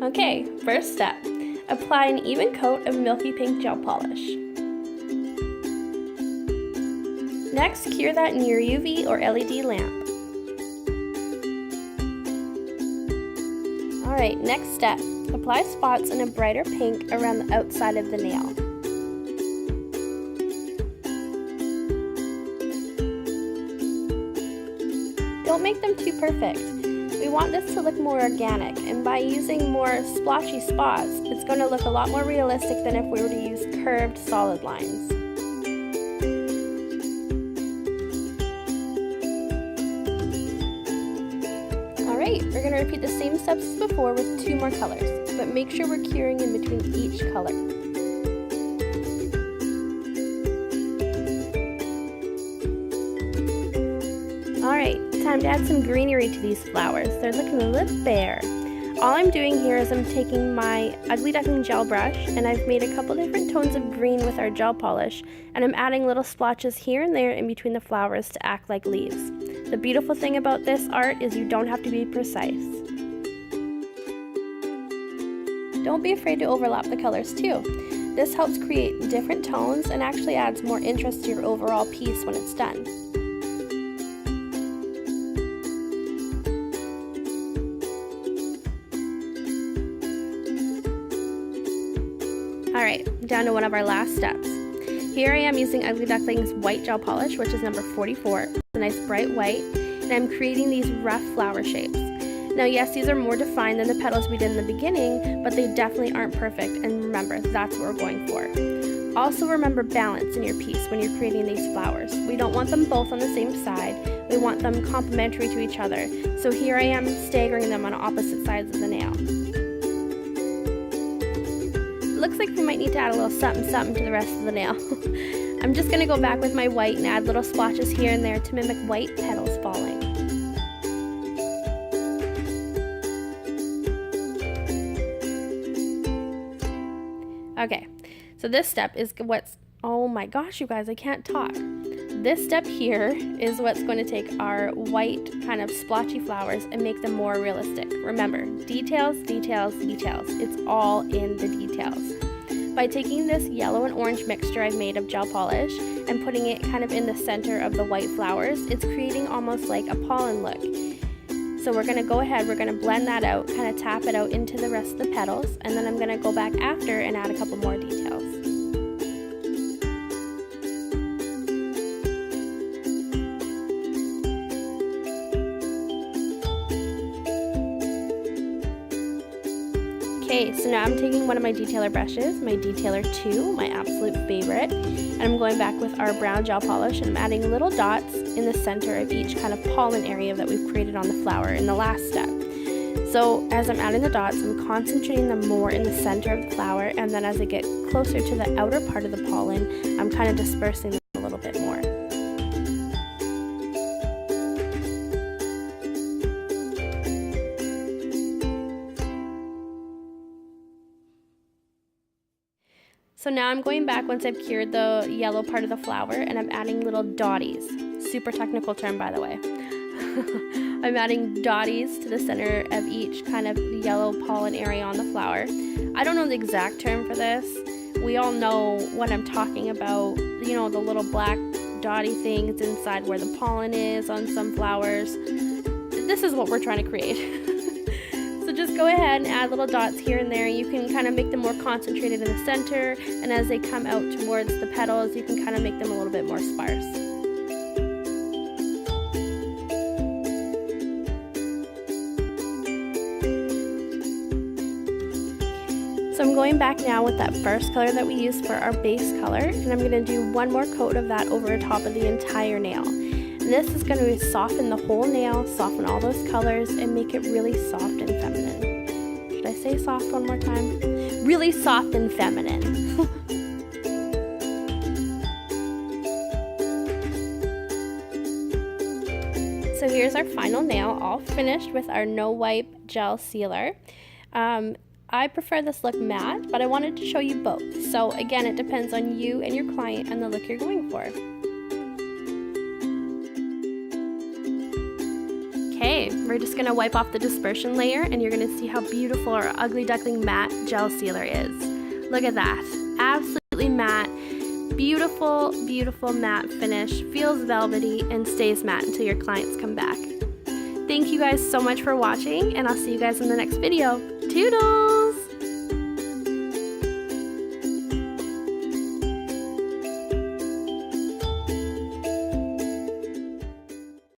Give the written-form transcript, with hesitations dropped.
Okay, first step. Apply an even coat of milky pink gel polish. Next, cure that in your UV or LED lamp. Alright, next step. Apply spots in a brighter pink around the outside of the nail. Don't make them too perfect. We want this to look more organic, and by using more splotchy spots, it's going to look a lot more realistic than if we were to use curved solid lines. Alright, we're going to repeat the same steps as before with 2 more colors, but make sure we're curing in between each color. Alright, time to add some greenery to these flowers. They're looking a little bare. All I'm doing here is I'm taking my Ugly Duckling gel brush and I've made a couple different tones of green with our gel polish, and I'm adding little splotches here and there in between the flowers to act like leaves. The beautiful thing about this art is you don't have to be precise. Don't be afraid to overlap the colors too. This helps create different tones and actually adds more interest to your overall piece when it's done. Alright, down to one of our last steps. Here I am using Ugly Duckling's white gel polish, which is number 44. It's a nice bright white, and I'm creating these rough flower shapes. Now yes, these are more defined than the petals we did in the beginning, but they definitely aren't perfect, and remember, that's what we're going for. Also remember balance in your piece when you're creating these flowers. We don't want them both on the same side, we want them complementary to each other. So here I am staggering them on opposite sides of the nail. Looks like we might need to add a little something to the rest of the nail. I'm just going to go back with my white and add little splotches here and there to mimic white petals falling. Okay, so this step is what's, oh my gosh you guys, I can't talk. This step here is what's going to take our white kind of splotchy flowers and make them more realistic. Remember, details, details, details. It's all in the details. By taking this yellow and orange mixture I've made of gel polish and putting it kind of in the center of the white flowers, it's creating almost like a pollen look. So we're going to go ahead, we're going to blend that out, kind of tap it out into the rest of the petals, and then I'm going to go back after and add a couple more details. Okay, so now I'm taking one of my detailer brushes, my Detailer 2, my absolute favorite, and I'm going back with our brown gel polish and I'm adding little dots in the center of each kind of pollen area that we've created on the flower in the last step. So as I'm adding the dots, I'm concentrating them more in the center of the flower, and then as I get closer to the outer part of the pollen, I'm kind of dispersing them a little bit more. So now I'm going back once I've cured the yellow part of the flower and I'm adding little dotties. Super technical term, by the way. I'm adding dotties to the center of each kind of yellow pollen area on the flower. I don't know the exact term for this. We all know what I'm talking about, you know, the little black dotty things inside where the pollen is on some flowers. This is what we're trying to create. So just go ahead and add little dots here and there. You can kind of make them more concentrated in the center, and as they come out towards the petals, you can kind of make them a little bit more sparse. So I'm going back now with that first color that we used for our base color, and I'm going to do one more coat of that over the top of the entire nail. And this is going to soften the whole nail, soften all those colors, and make it really soft and feminine. Should I say soft one more time? Really soft and feminine. So here's our final nail, all finished with our no wipe gel sealer. I prefer this look matte, but I wanted to show you both. So again, it depends on you and your client and the look you're going for. Okay, we're just going to wipe off the dispersion layer, and you're going to see how beautiful our Ugly Duckling Matte Gel Sealer is. Look at that. Absolutely matte. Beautiful, beautiful matte finish. Feels velvety and stays matte until your clients come back. Thank you guys so much for watching, and I'll see you guys in the next video. Toodles!